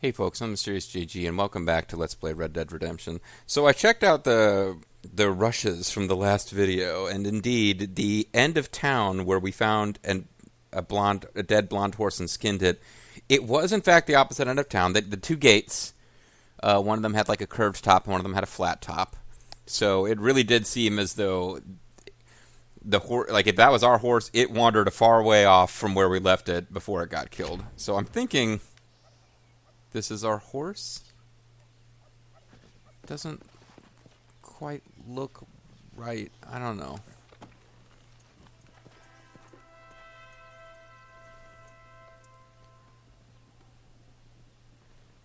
Hey folks, I'm MysteriousJG, and welcome back to Let's Play Red Dead Redemption. So I checked out the rushes from the last video, and indeed, the end of town where we found a dead blonde horse and skinned it, it was in fact the opposite end of town. The two gates, one of them had like a curved top, and one of them had a flat top. So it really did seem as though the horse, like if that was our horse, it wandered a far way off from where we left it before it got killed. So I'm thinking this is our horse? Doesn't quite look right. I don't know.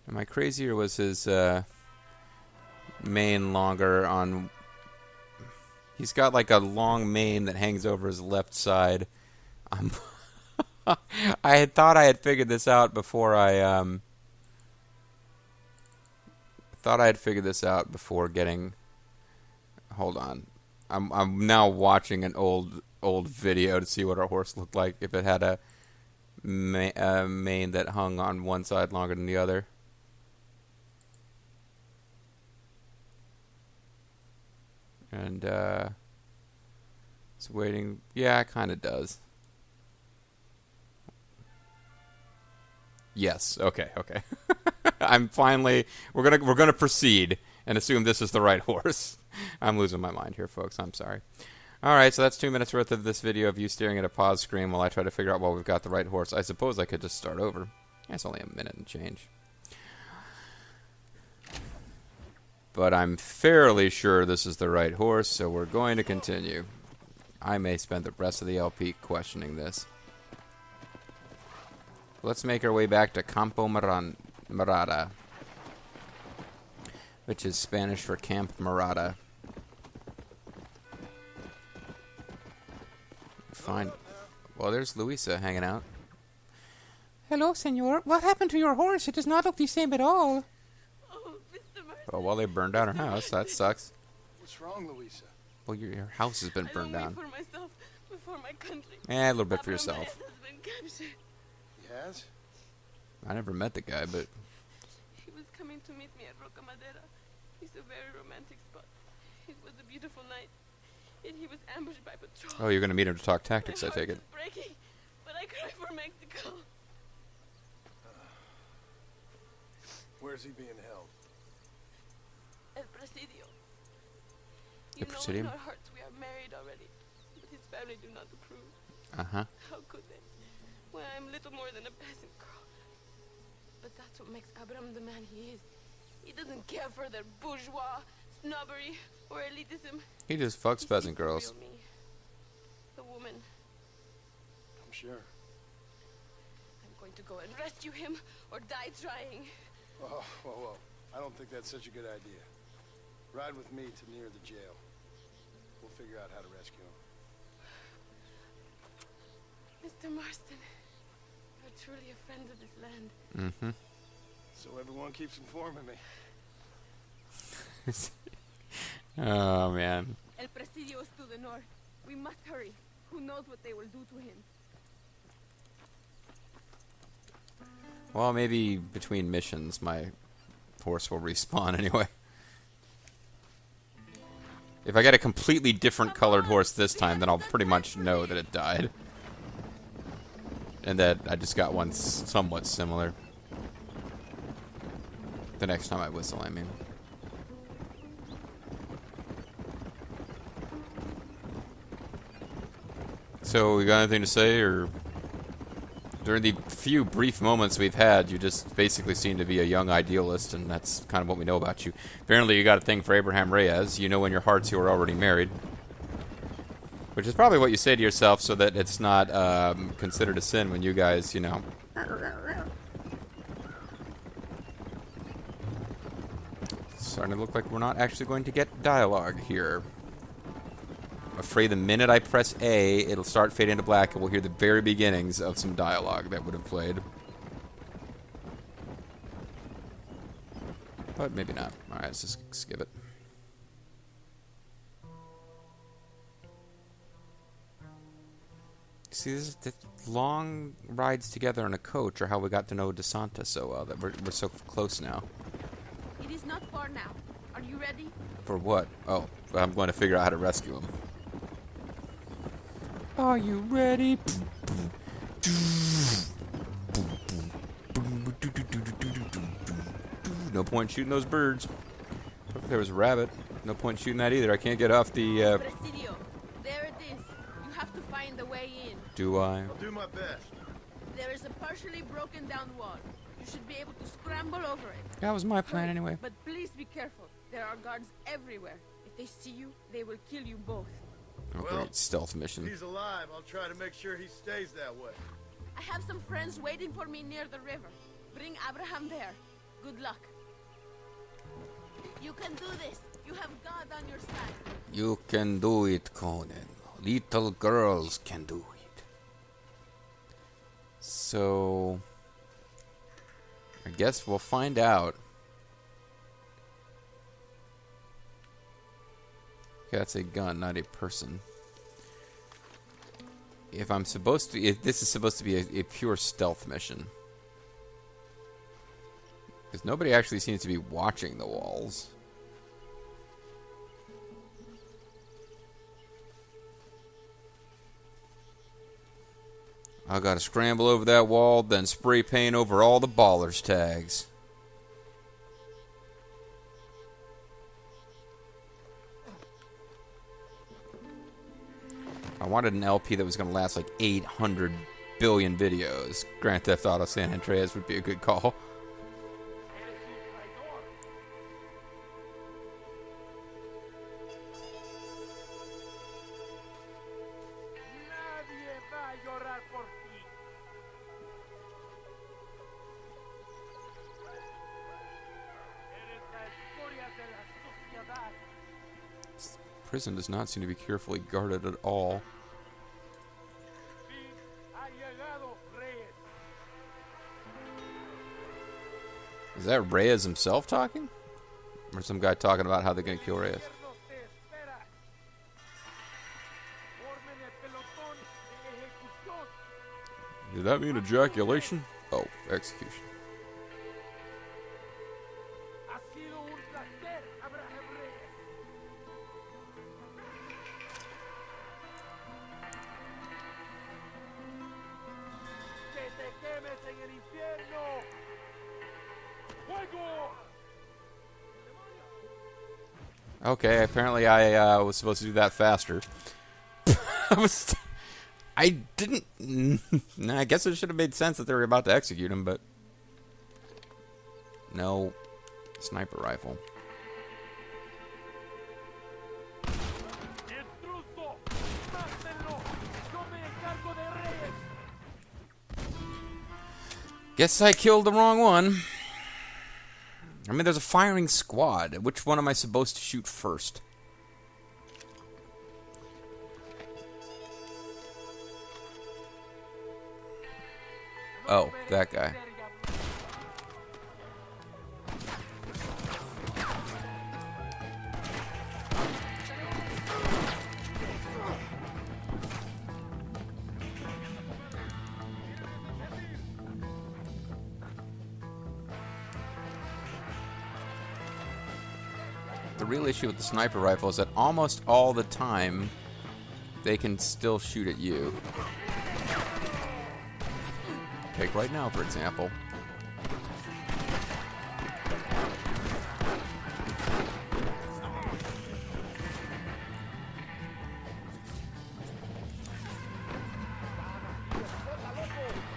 Am I crazy, or was his mane longer on... He's got like a long mane that hangs over his left side. I had thought I had figured this out before getting... Hold on. I'm now watching an old video to see what our horse looked like if it had a mane that hung on one side longer than the other. And it's waiting. Yeah, it kind of does. Yes. Okay. Okay. I'm finally. We're gonna proceed and assume this is the right horse. I'm losing my mind here, folks. I'm sorry. All right. So that's 2 minutes worth of this video of you staring at a pause screen while I try to figure out why we've got the right horse. I suppose I could just start over. It's only a minute and change. But I'm fairly sure this is the right horse, so we're going to continue. I may spend the rest of the LP questioning this. Let's make our way back to Campo Marada, which is Spanish for Camp Marada. Fine. Well, there's Luisa hanging out. Hello, senor. What happened to your horse? It does not look the same at all. Oh, well, they burned down her house. That sucks. What's wrong, Luisa? Well, your house has been burned down. For myself before my country. A little bit for yourself. He has? I never met the guy, but... He was coming to meet me at Roca Madera. It's a very romantic spot. It was a beautiful night. Yet he was ambushed by patrol. Oh, you're going to meet him to talk tactics, I My heart take it. was breaking, but I cried for Mexico. Where's he being held? El Presidio. El You know Presidio? in our hearts we are married already, but his family do not approve. Uh-huh. How could they? When I am little more than a peasant girl. But that's what makes Abraham the man he is. He doesn't care for their bourgeois, snobbery, or elitism. He just fucks He peasant sees the girls. real me. The woman. I'm sure. I'm going to go and rescue him or die trying. Oh, whoa. I don't think that's such a good idea. Ride with me to near the jail. We'll figure out how to rescue him. Mr. Marston, you're truly a friend of this land. Mm-hmm. So everyone keeps informing me. Oh, man. El Presidio is to the north. We must hurry. Who knows what they will do to him? Well, maybe between missions, my horse will respawn anyway. If I get a completely different colored horse this time, then I'll pretty much know that it died. And that I just got one somewhat similar. The next time I whistle, I mean. So, we got anything to say, or... During the few brief moments we've had, you just basically seem to be a young idealist, and that's kind of what we know about you. Apparently you got a thing for Abraham Reyes. You know in your hearts you are already married. Which is probably what you say to yourself so that it's not considered a sin when you guys, you know... It's starting to look like we're not actually going to get dialogue here. I'm afraid the minute I press A, it'll start fading to black, and we'll hear the very beginnings of some dialogue that would have played. But maybe not. Alright, let's just skip it. See, the long rides together in a coach are how we got to know DeSanta so well. That we're so close now. It is not far now. Are you ready? For what? Oh, I'm going to figure out how to rescue him. Are you ready? No point shooting those birds. If there was a rabbit, no point shooting that either. I can't get off the. Presidio, there it is. You have to find the way in. Do I? I'll do my best. There is a partially broken down wall. You should be able to scramble over it. That was my plan anyway. But please be careful. There are guards everywhere. If they see you, they will kill you both. Oh, Well, great stealth mission. If he's alive, I'll try to make sure he stays that way. I have some friends waiting for me near the river. Bring Abraham there. Good luck. You can do this. You have God on your side. You can do it, Conan. Little girls can do it. So, I guess we'll find out. Okay, that's a gun, not a person. If this is supposed to be a pure stealth mission. Because nobody actually seems to be watching the walls. I gotta scramble over that wall, then spray paint over all the ballers' tags. I wanted an LP that was gonna last like 800 billion videos. Grand Theft Auto San Andreas would be a good call. Prison does not seem to be carefully guarded at all. Is that Reyes himself talking? Or some guy talking about how they're going to kill Reyes? Did that mean ejaculation? Oh, execution. Okay, apparently I was supposed to do that faster. I didn't... I guess it should have made sense that they were about to execute him, but... No. Sniper rifle. Guess I killed the wrong one. I mean, there's a firing squad. Which one am I supposed to shoot first? Oh, that guy. The real issue with the sniper rifle is that almost all the time they can still shoot at you. Take right now, for example.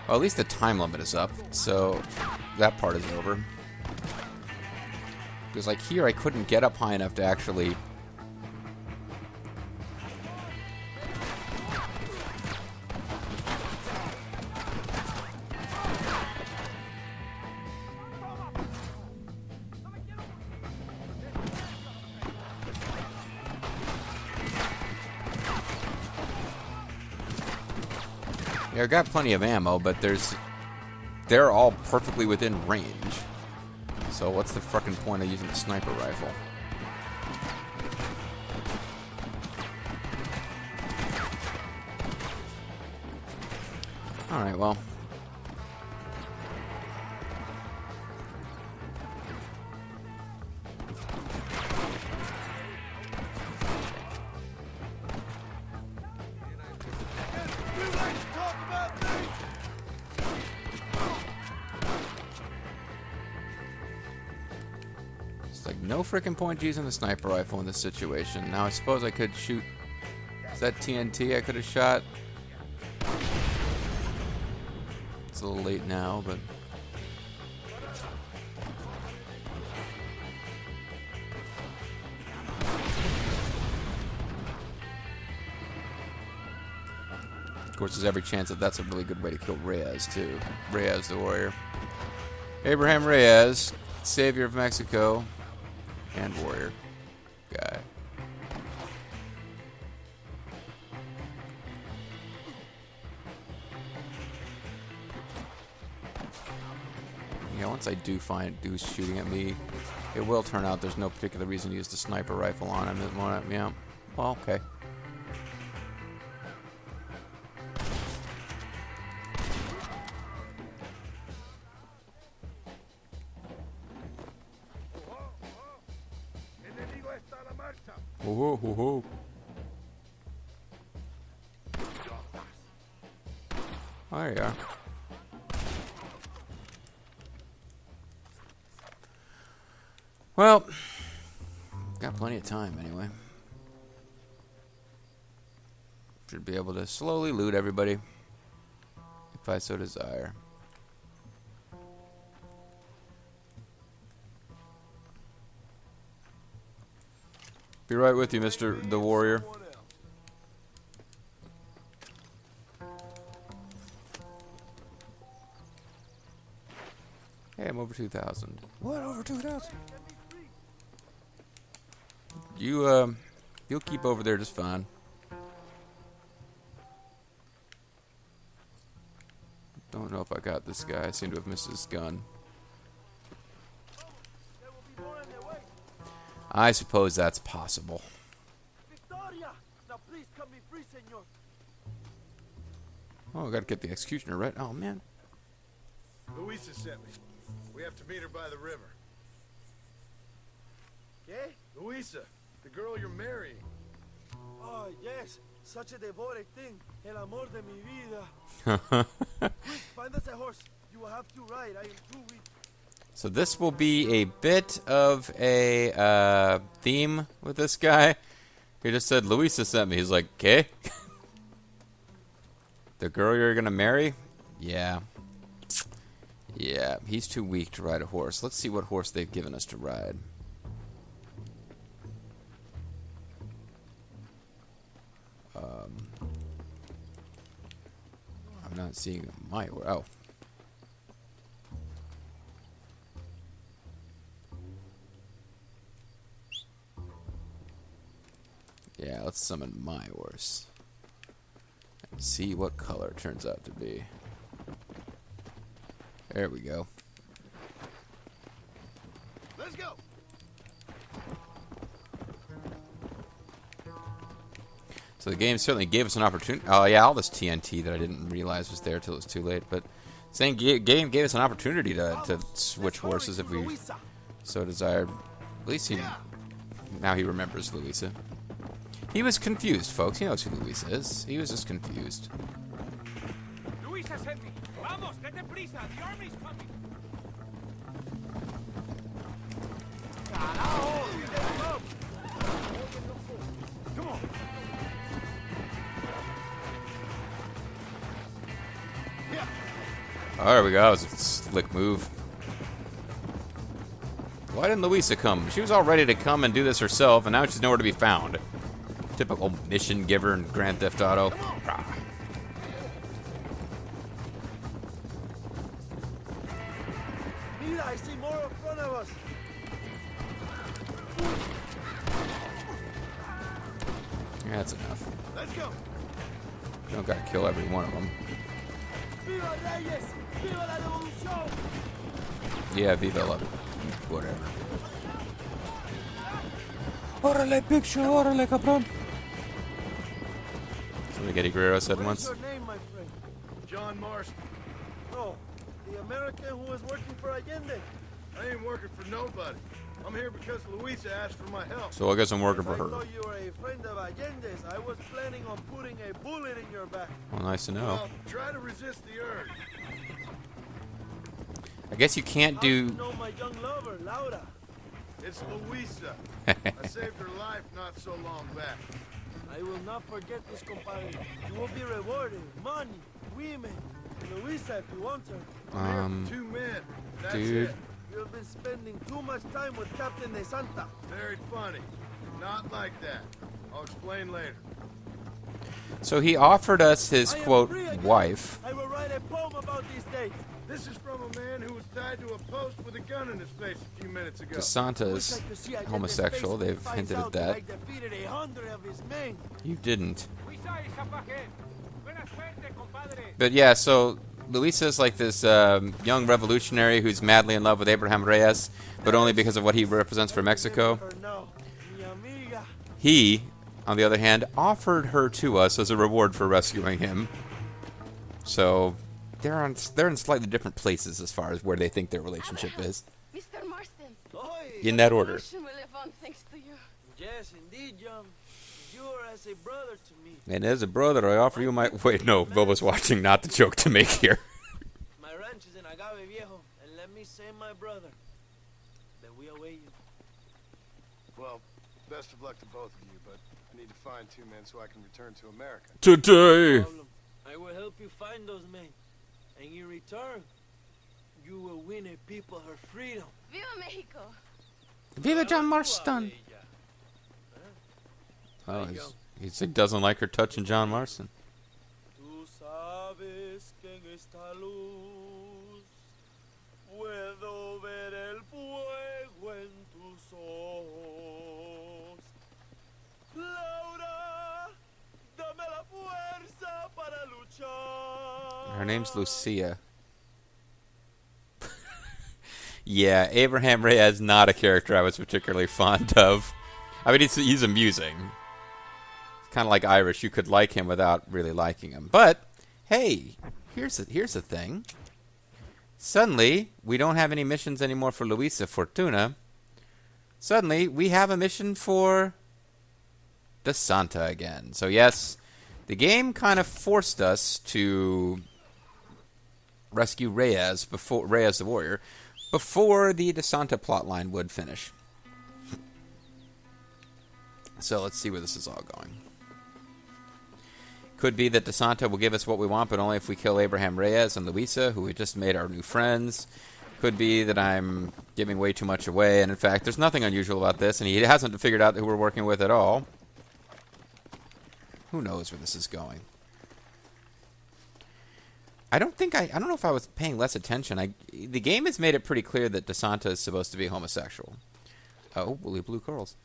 Well, at least the time limit is up, so that part is over. Because, like, here I couldn't get up high enough to actually... Yeah, I got plenty of ammo, but they're all perfectly within range. So what's the frickin' point of using a sniper rifle? Alright, well. It's like no freaking point using the sniper rifle in this situation. Now I suppose I could shoot. Is that TNT I could have shot? It's a little late now, but of course there's every chance that that's a really good way to kill Reyes too. Reyes the warrior. Abraham Reyes, savior of Mexico and warrior guy. Yeah, once I do find who's shooting at me, it will turn out there's no particular reason to use the sniper rifle on him. Yeah. Well, okay. Whoa, whoa, whoa. Oh, there you are. Well, got plenty of time anyway. Should be able to slowly loot everybody if I so desire. Be right with you, Mr. the Warrior. Hey, I'm over 2,000. What, over 2,000? You'll keep over there just fine. Don't know if I got this guy. I seem to have missed his gun. I suppose that's possible. Oh, I gotta get the executioner right. Oh, man. Luisa sent me. We have to meet her by the river. ¿Qué? Luisa, the girl you're marrying. Oh, yes. Such a devoted thing. El amor de mi vida. Quick, find us a horse. You will have to ride. I am too weak. So this will be a bit of a theme with this guy. He just said, Luisa sent me. He's like, okay. The girl you're gonna marry? Yeah. Yeah, he's too weak to ride a horse. Let's see what horse they've given us to ride. I'm not seeing my horse. Oh. Yeah, let's summon my horse. And see what color it turns out to be. There we go. Let's go. So the game certainly gave us an opportunity. Oh yeah, all this TNT that I didn't realize was there till it was too late. But saying game gave us an opportunity to switch horses if we so desired. At least now he remembers Luisa. He was confused, folks. He knows who Luisa is. He was just confused. Luisa sent me. Vamos, date prisa. The army's coming. Come on. Oh, there we go. That was a slick move. Why didn't Luisa come? She was all ready to come and do this herself, and now she's nowhere to be found. Typical mission giver in Grand Theft Auto. Rah. Mira, I see more in front of us. Yeah, that's enough. Let's go. You don't gotta kill every one of them. Viva Reyes! Viva la revolución! Yeah, Viva la... whatever. Órale, picture, órale, cabrón. Spaghetti Guerrero said What is once. your name, my friend? John John Marston. No, the American who was working for Allende. I ain't working for nobody. I'm here because Luisa asked for my help. So I guess I'm working for I her. thought you were a friend of Allende's. I was planning on putting a bullet in your back. Well, nice to know. Well, try to resist the urge. I guess you can't How do you do... know my young lover, Laura? It's Luisa. I saved her life not so long back. I will not forget this, compadre. You will be rewarded. Money, women, Luisa if you want her. I'm here for 2 men. That's dude. it. You've been spending too much time with Captain De Santa. Very funny. Not like that. I'll explain later. So he offered us his, I am quote, free again. wife. I will write a poem about these days. This is from a man who was tied to a post with a gun in his face a few minutes ago. De Santa I wish is I could see Allende's homosexual. face when he They've finds hinted at out that. I defeated 100 of his men. You didn't. Luisa is up ahead. Buena suerte, compadre. But yeah, so Luisa's like this young revolutionary who's madly in love with Abraham Reyes, but only because of what he represents for Mexico. For now, mi amiga. He, on the other hand, offered her to us as a reward for rescuing him. So they're in slightly different places as far as where they think their relationship is. Mr. Marston. Oi. In that order. Ocean will live on thanks to you. Yes, indeed, John. You are as a brother to me. And as a brother, I offer you my... Wait, no, Boba's watching, not the joke to make here. My ranch is in Agave Viejo, and let me say, my brother, that we await you. Well, best of luck to both of you, but I need to find 2 men so I can return to America. Today! Problem. I will help you find those men, and in return, you will win a people her freedom. Viva Mexico. Viva John Marston. Oh, he doesn't like her touching John Marston. Tú sabes que en esta luz puedo ver el fuego en tus ojos. Laura, dame la fuerza para luchar. Her name's Lucia. Yeah, Abraham Reyes is not a character I was particularly fond of. I mean, he's amusing. It's kind of like Irish. You could like him without really liking him. But, hey, here's the thing. Suddenly, we don't have any missions anymore for Luisa Fortuna. Suddenly, we have a mission for De Santa again. So yes, the game kind of forced us to rescue Reyes the warrior before the De Santa plotline would finish. So let's see where this is all going. Could be that De Santa will give us what we want, but only if we kill Abraham Reyes and Luisa, who we just made our new friends. Could be that I'm giving way too much away, and in fact, there's nothing unusual about this, and he hasn't figured out who we're working with at all. Who knows where this is going? I don't know if I was paying less attention. The game has made it pretty clear that De Santa is supposed to be homosexual. Oh, blue curls.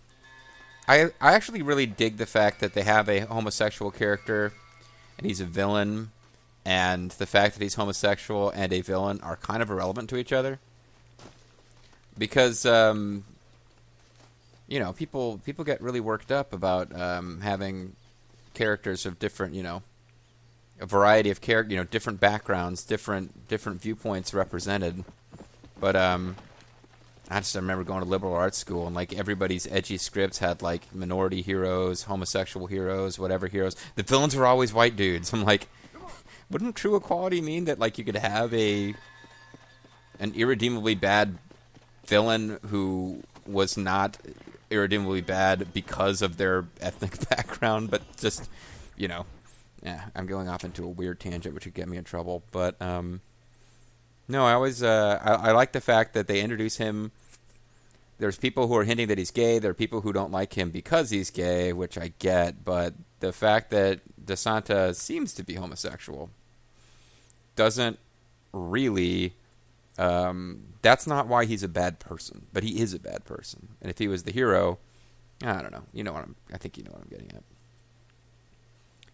I actually really dig the fact that they have a homosexual character, and he's a villain, and the fact that he's homosexual and a villain are kind of irrelevant to each other. Because, people get really worked up about having characters of different, a variety of different backgrounds, different viewpoints represented. But I just remember going to liberal arts school, and like everybody's edgy scripts had like minority heroes, homosexual heroes, whatever heroes. The villains were always white dudes. I'm like, wouldn't true equality mean that like you could have an irredeemably bad villain who was not irredeemably bad because of their ethnic background, but just, yeah, I'm going off into a weird tangent which would get me in trouble. But no, I always I like the fact that they introduce him. There's people who are hinting that he's gay. There are people who don't like him because he's gay, which I get. But the fact that De Santa seems to be homosexual doesn't really... that's not why he's a bad person. But he is a bad person. And if he was the hero... I don't know. I think you know what I'm getting at.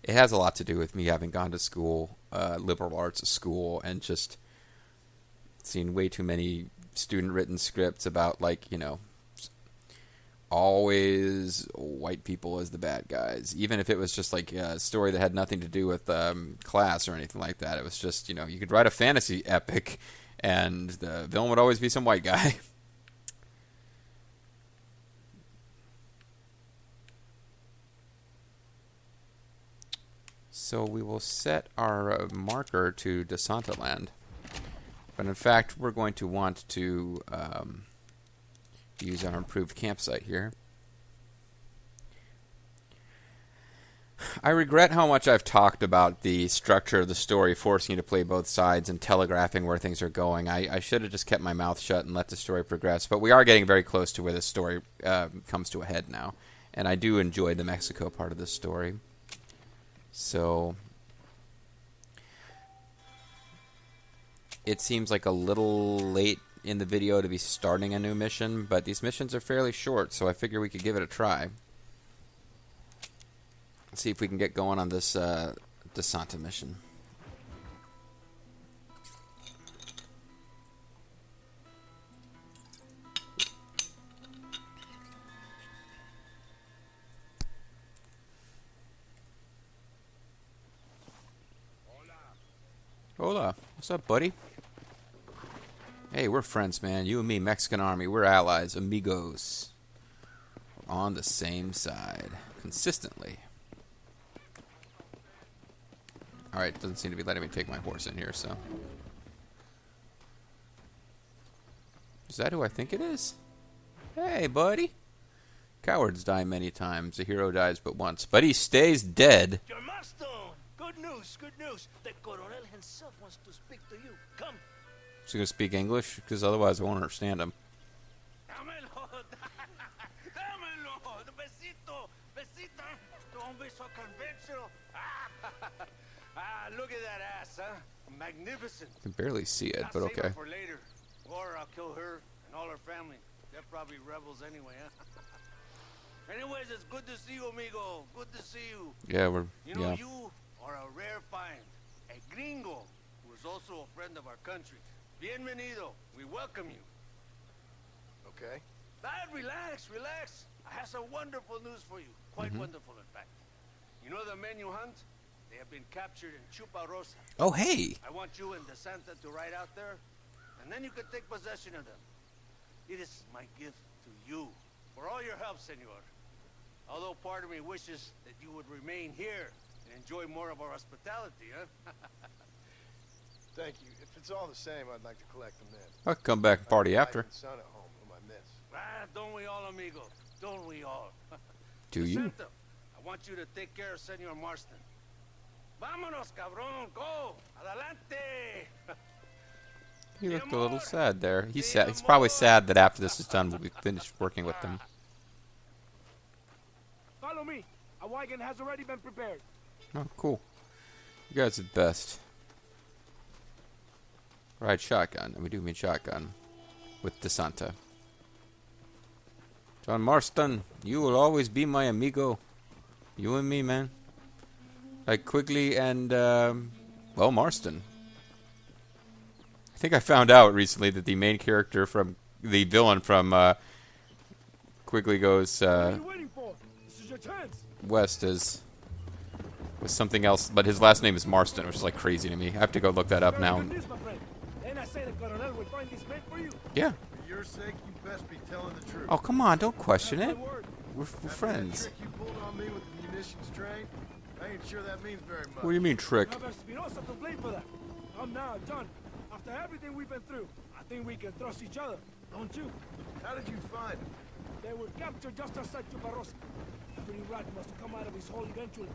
It has a lot to do with me having gone to school, liberal arts school, and just seen way too many student-written scripts about, like, always white people as the bad guys. Even if it was just like a story that had nothing to do with class or anything like that. It was just, you know, you could write a fantasy epic and the villain would always be some white guy. So we will set our marker to DeSanta Land. But in fact, we're going to want to use our improved campsite here. I regret how much I've talked about the structure of the story, forcing you to play both sides and telegraphing where things are going. I should have just kept my mouth shut and let the story progress. But we are getting very close to where the story comes to a head now. And I do enjoy the Mexico part of the story. So it seems like a little late in the video to be starting a new mission, but these missions are fairly short, so I figure we could give it a try. Let's see if we can get going on this DeSanta mission. Hola. What's up, buddy? Hey, we're friends, man. You and me, Mexican Army. We're allies, amigos. We're on the same side. Consistently. Alright, doesn't seem to be letting me take my horse in here, so. Is that who I think it is? Hey, buddy. Cowards die many times. A hero dies but once. But he stays dead. Your Marston! Good news, good news. The Coronel himself wants to speak to you. Come. Is he going to speak English? Because otherwise I won't understand him. Dámelo. Dámelo. Besito. Besita. Don't be so conventional. Look at that ass, huh? Magnificent. I can barely see it, but I'll save okay. her for later. Or I'll kill her and all her family. They're probably rebels anyway, huh? Anyways, it's good to see you, amigo. Good to see you. Yeah, we're... You know, yeah. you are a rare find. A gringo who is also a friend of our country. Bienvenido. We welcome you. Okay. Relax, relax. I have some wonderful news for you. Quite wonderful, in fact. You know the men you hunt? They have been captured in Chuparosa. Oh, hey! I want you and DeSanta to ride out there, and then you can take possession of them. It is my gift to you for all your help, senor. Although part of me wishes that you would remain here and enjoy more of our hospitality, huh? Thank you. If it's all the same, I'd like to collect them in. I'll come back and party My after. wife and son at home, whom I miss. Don't we all, amigo? Don't we all? Do you? DeSanta, I want you to take care of Senor Marston. Vámonos, cabrón, go! Adelante! He looked a little sad there. He's sad. He's probably sad that after this is done, we'll be finished working with them. Follow me. A wagon has already been prepared. Oh, cool. You guys are the best. Ride shotgun. And we do mean shotgun. With DeSanta. John Marston, you will always be my amigo. You and me, man. Like Quigley and, well, Marston. I think I found out recently that the main character from, the villain from, Quigley Goes, What are you waiting for? This is your chance. West was something else, but his last name is Marston, which is like crazy to me. I have to go look that up now. Very good news, my friend. Then I say the Coronel will find this mate for you. Yeah. For your sake, you best be telling the truth. Oh, come on, don't question That's it. my word. We're After friends. that trick you pulled on me with the munitions train, I ain't sure that means very much. What do you mean, trick? You have Espinosa to blame for that. Come now, John. After everything we've been through, I think we can trust each other, don't you? How did you find him? They were captured just outside Chuparosa. Every rat must come out of his hole eventually.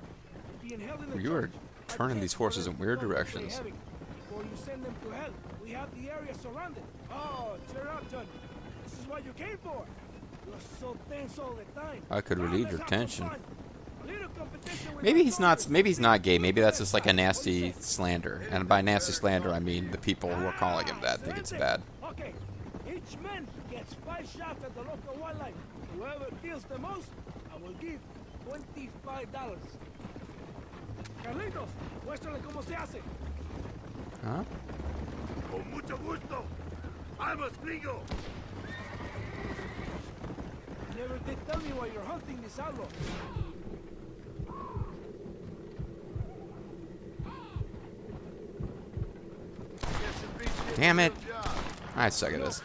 Being held in the You are church, turning I these guess horses we're in weird going to directions. stay heavy. Before you send them to hell, we have the area surrounded. Oh, cheer up, John. This is what you came for. You're so tense all the time. I could Come, relieve let's your have some tension. fun. A little competition with Maybe our he's not. daughters. Maybe he's not gay. Maybe that's just like a nasty slander. And by nasty slander, I mean the people who are calling him that think it's bad. Okay, each man gets 5 shots at the local wildlife. Whoever kills the most, I will give $25. Carlitos, muéstrale cómo se hace. Huh? Con mucho gusto. Vamos, gringo. never did tell me why you're hunting this outlaw. Damn it. I suck at this.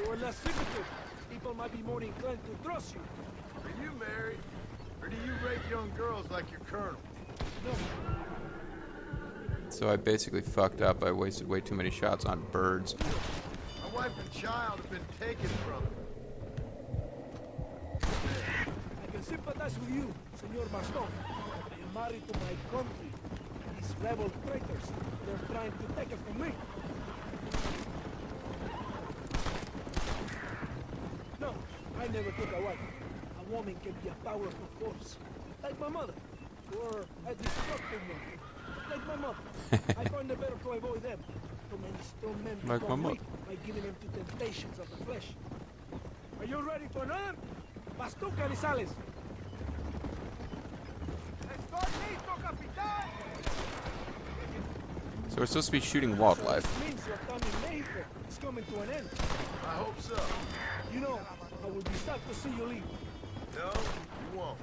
You were less secretive. People might be more inclined to trust you. Are you married? Or do you rape young girls like your colonel? No. So I basically fucked up. I wasted way too many shots on birds. My wife and child have been taken from me. I can sympathize with you, Senor Marston. I am married to my country. These rebel traitors, they're trying to take it from me. No, I never took a wife. A woman can be a powerful force. Like my mother. Or a destructive one. Like my mother. I find it better to avoid them. Too many strong men Like my become mother. weak by giving them to temptations of the flesh. Are you ready for another? Pastu Canizales. So we're supposed to be shooting wildlife. This means your time in Mexico is coming to an end. I hope so. You know, I will be sad to see you leave. No, you won't.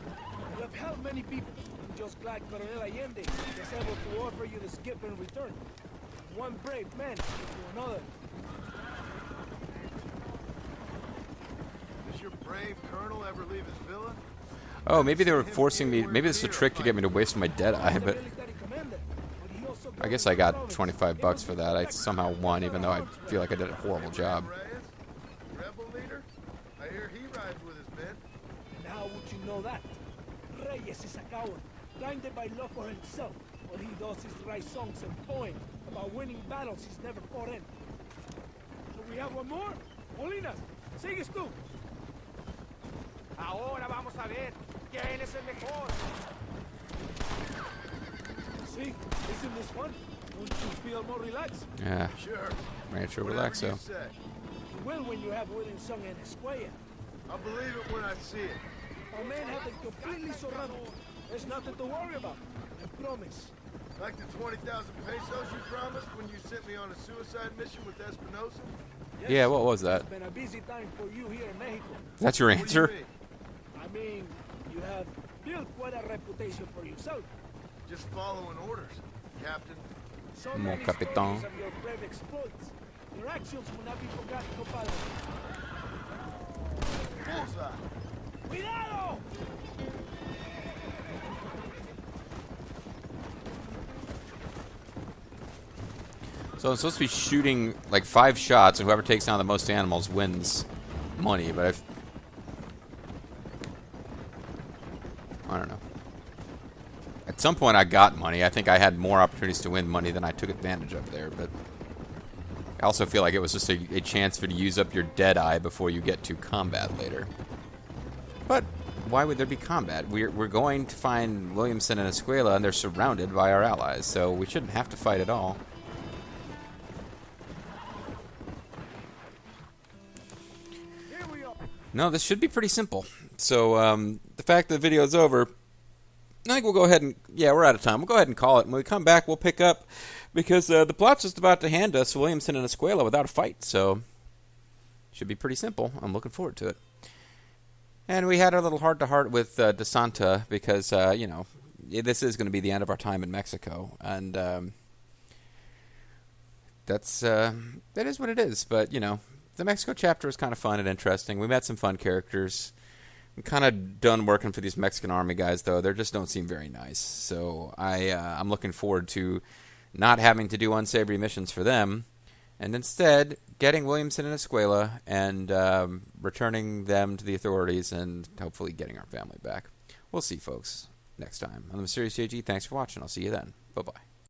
You have helped many people. I'm just glad Coronel Allende was able to offer you this gift in return. One brave man to another. Does your brave colonel ever leave his villa? Oh, maybe they were forcing me. Maybe this is a trick to get me to waste my dead eye, but Military commander, but he also I guess I got 25 bucks for that. I somehow won, even though I feel like I did a horrible job. Reyes? Rebel leader? I hear he rides with his men. And how would you know that? Reyes is a coward, blinded by love for himself. All he does is write songs and poems about winning battles he's never fought in. So we have one more? Molinas, sigues tú. Ahora vamos a ver quién es el mejor. See, isn't this fun? Won't you feel more relaxed? Yeah, Sure. Rancho Whatever you Relaxo. say. You will when you have Williamson and Escuella. I'll believe it when I see it. Our men have been completely surrounded. There's nothing to worry about. I promise. Like the 20,000 pesos you promised when you sent me on a suicide mission with Espinosa? Yes, Yeah, what was that? It's been a busy time for you here in Mexico. That's your What do you answer? mean? I mean, you have built quite a reputation for yourself. Just following orders, Captain. So Mon many capitán. stories of your brave exploits. Your actions will not be forgotten, compadre. Bullseye. ¡Cuidado! So I'm supposed to be shooting like 5 shots, and whoever takes down the most animals wins money, but I don't know. At some point I got money. I think I had more opportunities to win money than I took advantage of there, but I also feel like it was just a chance for you to use up your dead eye before you get to combat later. But why would there be combat? We're going to find Williamson and Escuella, and they're surrounded by our allies, so we shouldn't have to fight at all. No, this should be pretty simple. So, the fact that the video is over, I think we'll go ahead and... Yeah, we're out of time. We'll go ahead and call it. When we come back, we'll pick up, because the plot's just about to hand us Williamson and Escuella without a fight. So, should be pretty simple. I'm looking forward to it. And we had a little heart-to-heart with De Santa, because, you know, this is going to be the end of our time in Mexico. And that is what it is. But, you know, the Mexico chapter is kind of fun and interesting. We met some fun characters. I'm kind of done working for these Mexican army guys, though. They just don't seem very nice. So I'm looking forward to not having to do unsavory missions for them, and instead getting Williamson and Escuella and returning them to the authorities and hopefully getting our family back. We'll see, folks, next time on the Mysterious JG. Thanks for watching. I'll see you then. Bye-bye.